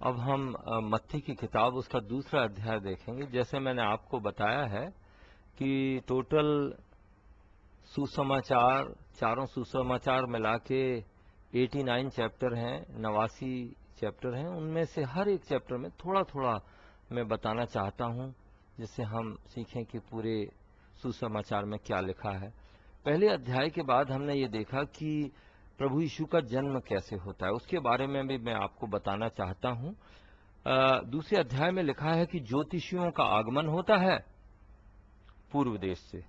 अब हम मत्ती की किताब उसका दूसरा अध्याय देखेंगे। जैसे मैंने आपको बताया है कि टोटल सुसमाचार, चारों सुसमाचार मिला के 89 चैप्टर हैं, 89 चैप्टर हैं। उनमें से हर एक चैप्टर में थोड़ा थोड़ा मैं बताना चाहता हूं, जिससे हम सीखें कि पूरे सुसमाचार में क्या लिखा है। पहले अध्याय के बाद हमने ये देखा कि प्रभु यीशु का जन्म कैसे होता है, उसके बारे में भी मैं आपको बताना चाहता हूं। दूसरे अध्याय में लिखा है कि ज्योतिषियों का आगमन होता है पूर्व देश से।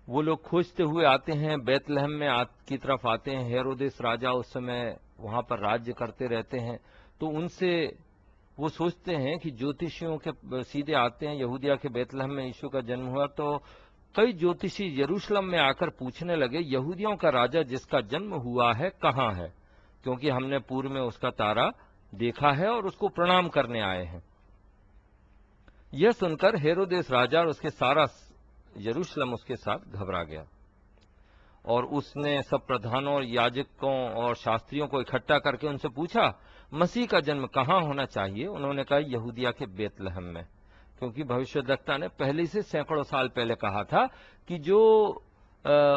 वो लोग खोजते हुए आते हैं, बैतलहम में की तरफ आते हैं। हेरोदेस राजा उस समय वहां पर राज्य करते रहते हैं, तो उनसे वो सोचते हैं कि ज्योतिषियों के सीधे आते हैं। यहूदिया के बैतलहम में यीशु का जन्म हुआ, तो कई ज्योतिषी यरूशलेम में आकर पूछने लगे, यहूदियों का राजा जिसका जन्म हुआ है कहाँ है, क्योंकि हमने पूर्व में उसका तारा देखा है और उसको प्रणाम करने आए हैं। यह सुनकर हेरोदेस राजा और उसके सारा यरूशलेम उसके साथ घबरा गया, और उसने सब प्रधानों और याजकों और शास्त्रियों को इकट्ठा करके उनसे पूछा, मसीह का जन्म कहाँ होना चाहिए। उन्होंने कहा, यहूदिया के बैतलहम में, क्योंकि भविष्यद्वक्ता ने पहले से सैकड़ों साल पहले कहा था कि जो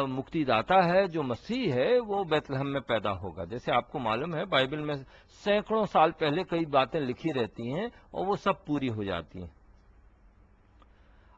मुक्तिदाता है, जो मसीह है, वो बैतलहम में पैदा होगा। जैसे आपको मालूम है, बाइबल में सैकड़ों साल पहले कई बातें लिखी रहती हैं और वो सब पूरी हो जाती हैं।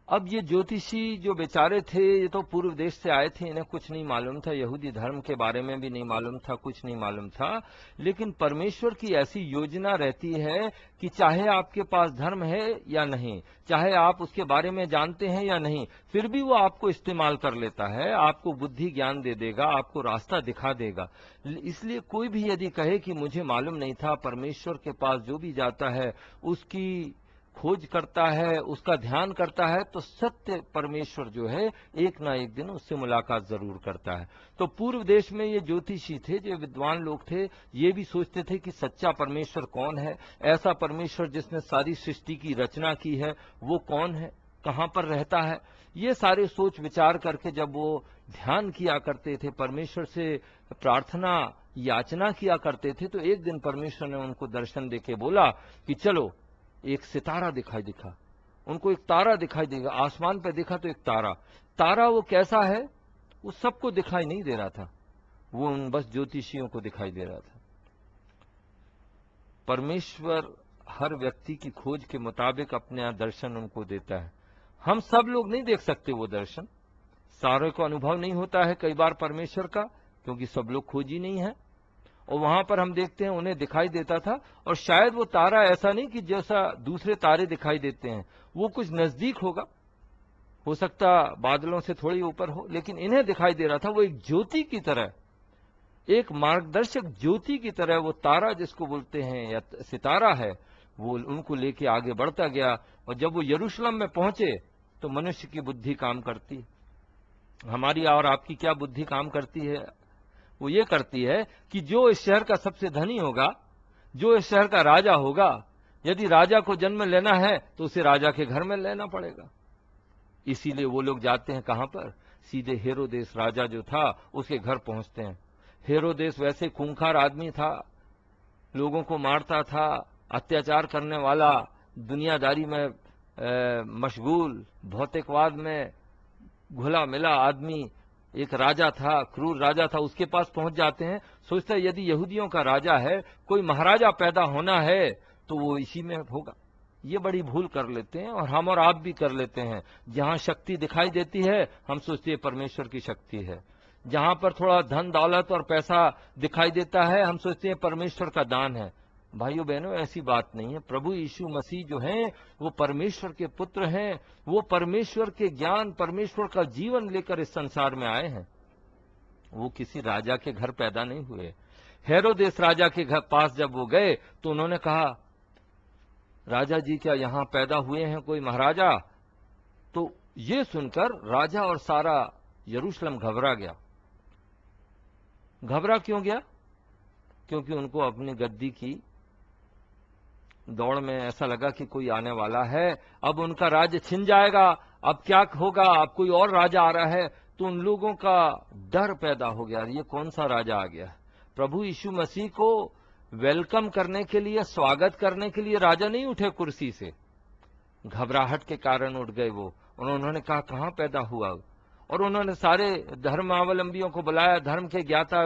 अब ये ज्योतिषी जो बेचारे थे, ये तो पूर्व देश से आए थे, इन्हें कुछ नहीं मालूम था, यहूदी धर्म के बारे में भी नहीं मालूम था, कुछ नहीं मालूम था। लेकिन परमेश्वर की ऐसी योजना रहती है कि चाहे आपके पास धर्म है या नहीं, चाहे आप उसके बारे में जानते हैं या नहीं, फिर भी वो आपको इस्तेमाल कर लेता है, आपको बुद्धि ज्ञान दे देगा, आपको रास्ता दिखा देगा। इसलिए कोई भी यदि कहे कि मुझे मालूम नहीं था, परमेश्वर के पास जो भी जाता है उसकी खोज करता है, उसका ध्यान करता है, तो सत्य परमेश्वर जो है एक ना एक दिन उससे मुलाकात जरूर करता है। तो पूर्व देश में ये ज्योतिषी थे, जो विद्वान लोग थे, ये भी सोचते थे कि सच्चा परमेश्वर कौन है, ऐसा परमेश्वर जिसने सारी सृष्टि की रचना की है वो कौन है, कहां पर रहता है। ये सारे सोच विचार करके जब वो ध्यान किया करते थे, परमेश्वर से प्रार्थना याचना किया करते थे, तो एक दिन परमेश्वर ने उनको दर्शन देके बोला कि चलो, एक सितारा दिखा। उनको एक तारा दिखाई देगा, आसमान पे देखा तो एक तारा वो कैसा है, वो सबको दिखाई नहीं दे रहा था, वो उन बस ज्योतिषियों को दिखाई दे रहा था। परमेश्वर हर व्यक्ति की खोज के मुताबिक अपने दर्शन उनको देता है। हम सब लोग नहीं देख सकते वो दर्शन, सारे को अनुभव नहीं होता है कई बार परमेश्वर का, क्योंकि सब लोग खोजी नहीं है। और वहां पर हम देखते हैं उन्हें दिखाई देता था, और शायद वो तारा ऐसा नहीं कि जैसा दूसरे तारे दिखाई देते हैं, वो कुछ नजदीक होगा, हो सकता बादलों से थोड़ी ऊपर हो, लेकिन इन्हें दिखाई दे रहा था वो एक ज्योति की तरह, एक मार्गदर्शक ज्योति की तरह। वो तारा जिसको बोलते हैं या सितारा है, वो उनको लेके आगे बढ़ता गया। और जब वो यरूशलेम में पहुंचे तो मनुष्य की बुद्धि काम करती, हमारी और आपकी क्या बुद्धि काम करती है, वो ये करती है कि जो इस शहर का सबसे धनी होगा, जो इस शहर का राजा होगा, यदि राजा को जन्म लेना है तो उसे राजा के घर में लेना पड़ेगा। इसीलिए वो लोग जाते हैं कहां पर, सीधे हेरोदेस राजा जो था उसके घर पहुंचते हैं। हेरोदेस वैसे खूंखार आदमी था, लोगों को मारता था, अत्याचार करने वाला, दुनियादारी में मशगूल, भौतिकवाद में घुला मिला आदमी, एक राजा था, क्रूर राजा था। उसके पास पहुंच जाते हैं, सोचता है यदि यहूदियों का राजा है, कोई महाराजा पैदा होना है तो वो इसी में होगा। ये बड़ी भूल कर लेते हैं, और हम और आप भी कर लेते हैं। जहां शक्ति दिखाई देती है हम सोचते हैं परमेश्वर की शक्ति है, जहां पर थोड़ा धन दौलत और पैसा दिखाई देता है हम सोचते हैं परमेश्वर का दान है। भाइयों बहनों, ऐसी बात नहीं है। प्रभु यीशु मसीह जो हैं वो परमेश्वर के पुत्र हैं, वो परमेश्वर के ज्ञान, परमेश्वर का जीवन लेकर इस संसार में आए हैं। वो किसी राजा के घर पैदा नहीं हुए। हेरोदेस राजा के घर पास जब वो गए तो उन्होंने कहा, राजा जी क्या यहाँ पैदा हुए हैं कोई महाराजा? तो ये सुनकर राजा और सारा यरूशलेम घबरा गया। घबरा क्यों गया? क्योंकि उनको अपनी गद्दी की दौड़ में ऐसा लगा कि कोई आने वाला है, अब उनका राज्य छिन जाएगा, अब क्या होगा, अब कोई और राजा आ रहा है। तो उन लोगों का डर पैदा हो गया, ये कौन सा राजा आ गया? प्रभु यीशु मसीह को वेलकम करने के लिए, स्वागत करने के लिए राजा नहीं उठे कुर्सी से, घबराहट के कारण उठ गए वो। उन्होंने कहा कहाँ पैदा हुआ, और उन्होंने सारे धर्मावलंबियों को बुलाया, धर्म के ज्ञाता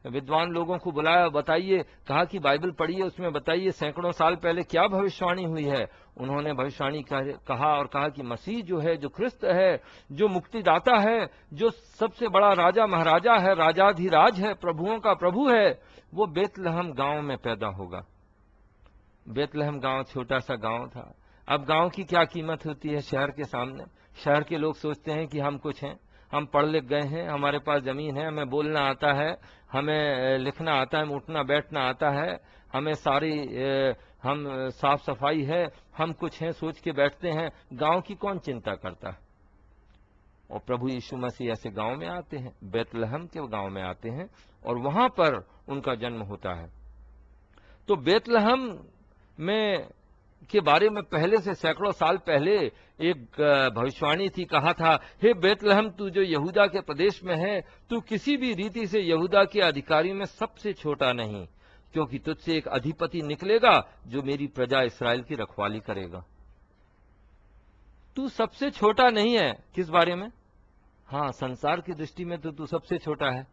विद्वान लोगों को बुलाया, बताइए, कहा कि बाइबल पढ़िए, उसमें बताइए सैकड़ों साल पहले क्या भविष्यवाणी हुई है। उन्होंने भविष्यवाणी कहा और कहा कि मसीह जो है, जो ख्रिस्त है, जो मुक्तिदाता है, जो सबसे बड़ा राजा महाराजा है, राजाधिराज है, प्रभुओं का प्रभु है, वो बेतलहम गांव में पैदा होगा। बेतलहम गांव छोटा सा गांव था। अब गांव की क्या कीमत होती है शहर के सामने। शहर के लोग सोचते हैं कि हम कुछ हैं, हम पढ़ लिख गए हैं, हमारे पास जमीन है, हमें बोलना आता है, हमें लिखना आता है, उठना बैठना आता है, हमें हम साफ सफाई है, हम कुछ हैं, सोच के बैठते हैं। गांव की कौन चिंता करता है। और प्रभु यीशु मसीह ऐसे गांव में आते हैं, बेतलहम के गांव में आते हैं, और वहां पर उनका जन्म होता है। तो बेतलहम में के बारे में पहले से सैकड़ों साल पहले एक भविष्यवाणी थी, कहा था, हे बेतलहम, तू जो यहूदा के प्रदेश में है, तू किसी भी रीति से यहूदा के अधिकारी में सबसे छोटा नहीं, क्योंकि तुझसे एक अधिपति निकलेगा जो मेरी प्रजा इस्राएल की रखवाली करेगा। तू सबसे छोटा नहीं है। किस बारे में? हाँ, संसार की दृष्टि में तो तू सबसे छोटा है।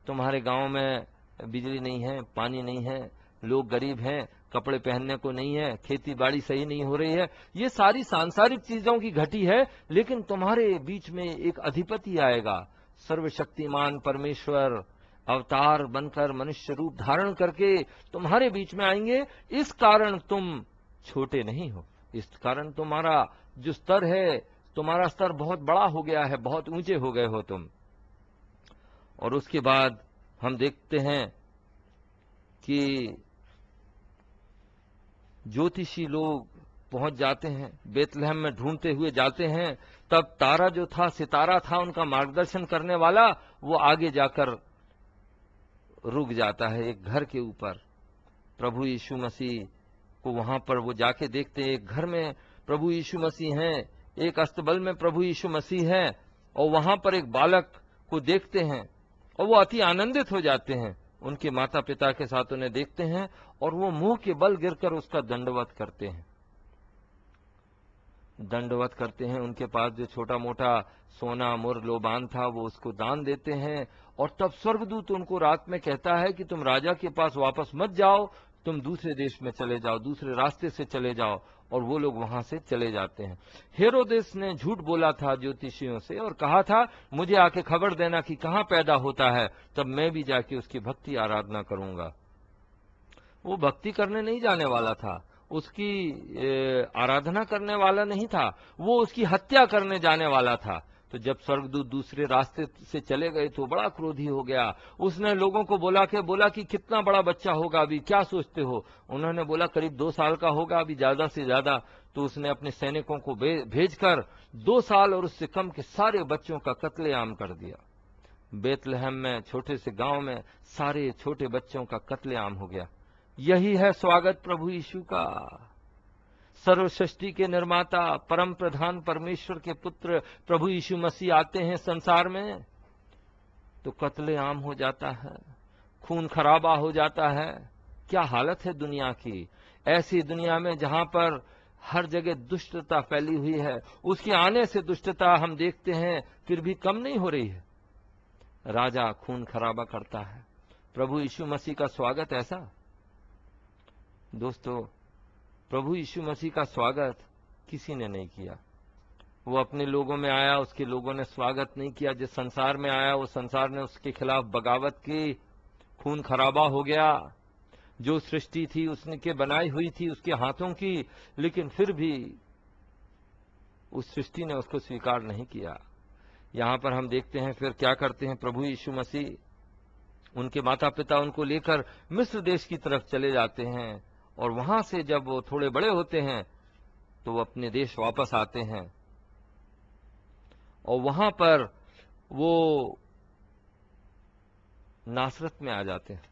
तुम्हारे गांव में बिजली नहीं है, पानी नहीं है, लोग गरीब हैं, कपड़े पहनने को नहीं है, खेती बाड़ी सही नहीं हो रही है, ये सारी सांसारिक चीजों की घटी है। लेकिन तुम्हारे बीच में एक अधिपति आएगा, सर्वशक्तिमान परमेश्वर अवतार बनकर मनुष्य रूप धारण करके तुम्हारे बीच में आएंगे। इस कारण तुम छोटे नहीं हो, इस कारण तुम्हारा जो स्तर है, तुम्हारा स्तर बहुत बड़ा हो गया है, बहुत ऊंचे हो गए हो तुम। और उसके बाद हम देखते हैं कि ज्योतिषी लोग पहुंच जाते हैं, बेतलहम में ढूंढते हुए जाते हैं। तब तारा जो था, सितारा था उनका मार्गदर्शन करने वाला, वो आगे जाकर रुक जाता है एक घर के ऊपर। प्रभु यीशु मसीह को वहां पर वो जाके देखते हैं, एक घर में प्रभु यीशु मसीह हैं, एक अस्तबल में प्रभु यीशु मसीह हैं, और वहां पर एक बालक को देखते हैं, और वो अति आनंदित हो जाते हैं। उनके माता पिता के साथ उन्हें देखते हैं, और वो मुंह के बल गिरकर उसका दंडवत करते हैं, दंडवत करते हैं। उनके पास जो छोटा मोटा सोना मुर लोबान था, वो उसको दान देते हैं। और तब स्वर्गदूत उनको रात में कहता है कि तुम राजा के पास वापस मत जाओ, तुम दूसरे देश में चले जाओ, दूसरे रास्ते से चले जाओ। और वो लोग वहां से चले जाते हैं। हेरोदेस ने झूठ बोला था ज्योतिषियों से और कहा था, मुझे आके खबर देना कि कहां पैदा होता है, तब मैं भी जाके उसकी भक्ति आराधना करूंगा। वो भक्ति करने नहीं जाने वाला था, उसकी आराधना करने वाला नहीं था, वो उसकी हत्या करने जाने वाला था। तो जब स्वर्गदूत दूसरे रास्ते से चले गए तो बड़ा क्रोधी हो गया। उसने लोगों को बोला कि कितना बड़ा बच्चा होगा, अभी क्या सोचते हो? उन्होंने बोला करीब 2 साल का होगा, अभी ज्यादा से ज्यादा। तो उसने अपने सैनिकों को भेजकर 2 साल और उससे कम के सारे बच्चों का कत्लेआम कर दिया। बेतलहम में, छोटे से गांव में, सारे छोटे बच्चों का कत्लेआम हो गया। यही है स्वागत प्रभु यीशु का। सर्वसृष्टि के निर्माता, परम प्रधान परमेश्वर के पुत्र प्रभु यीशु मसीह आते हैं संसार में, तो कत्लेआम हो जाता है, खून खराबा हो जाता है। क्या हालत है दुनिया की। ऐसी दुनिया में जहां पर हर जगह दुष्टता फैली हुई है, उसके आने से दुष्टता हम देखते हैं फिर भी कम नहीं हो रही है। राजा खून खराबा करता है। प्रभु यीशु मसीह का स्वागत ऐसा। दोस्तों, प्रभु यीशु मसीह का स्वागत किसी ने नहीं किया। वो अपने लोगों में आया, उसके लोगों ने स्वागत नहीं किया। जिस संसार में आया, वो संसार ने उसके खिलाफ बगावत की, खून खराबा हो गया। जो सृष्टि थी उसने बनाई हुई थी उसके हाथों की, लेकिन फिर भी उस सृष्टि ने उसको स्वीकार नहीं किया। यहां पर हम देखते हैं फिर क्या करते हैं प्रभु यीशु मसीह। उनके माता पिता उनको लेकर मिस्र देश की तरफ चले जाते हैं, और वहां से जब वो थोड़े बड़े होते हैं तो वो अपने देश वापस आते हैं, और वहां पर वो नासरत में आ जाते हैं।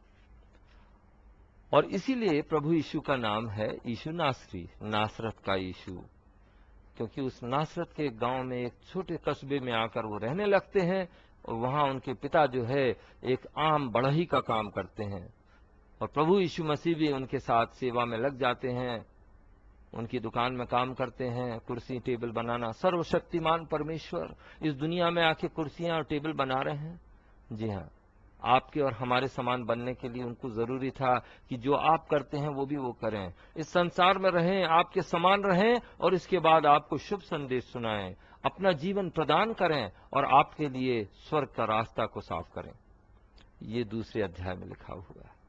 और इसीलिए प्रभु यीशु का नाम है यीशु नासरी, नासरत का यीशु, क्योंकि उस नासरत के गांव में एक छोटे कस्बे में आकर वो रहने लगते हैं। और वहां उनके पिता जो है एक आम बढ़ई का काम करते हैं। और प्रभु यीशु मसीह भी उनके साथ सेवा में लग जाते हैं, उनकी दुकान में काम करते हैं, कुर्सी टेबल बनाना। सर्वशक्तिमान परमेश्वर इस दुनिया में आके कुर्सियां और टेबल बना रहे हैं। जी हाँ, आपके और हमारे समान बनने के लिए उनको जरूरी था कि जो आप करते हैं वो भी वो करें, इस संसार में रहें, आपके समान रहें, और इसके बाद आपको शुभ संदेश सुनाएं, अपना जीवन प्रदान करें और आपके लिए स्वर्ग का रास्ता को साफ करें। ये दूसरे अध्याय में लिखा हुआ है।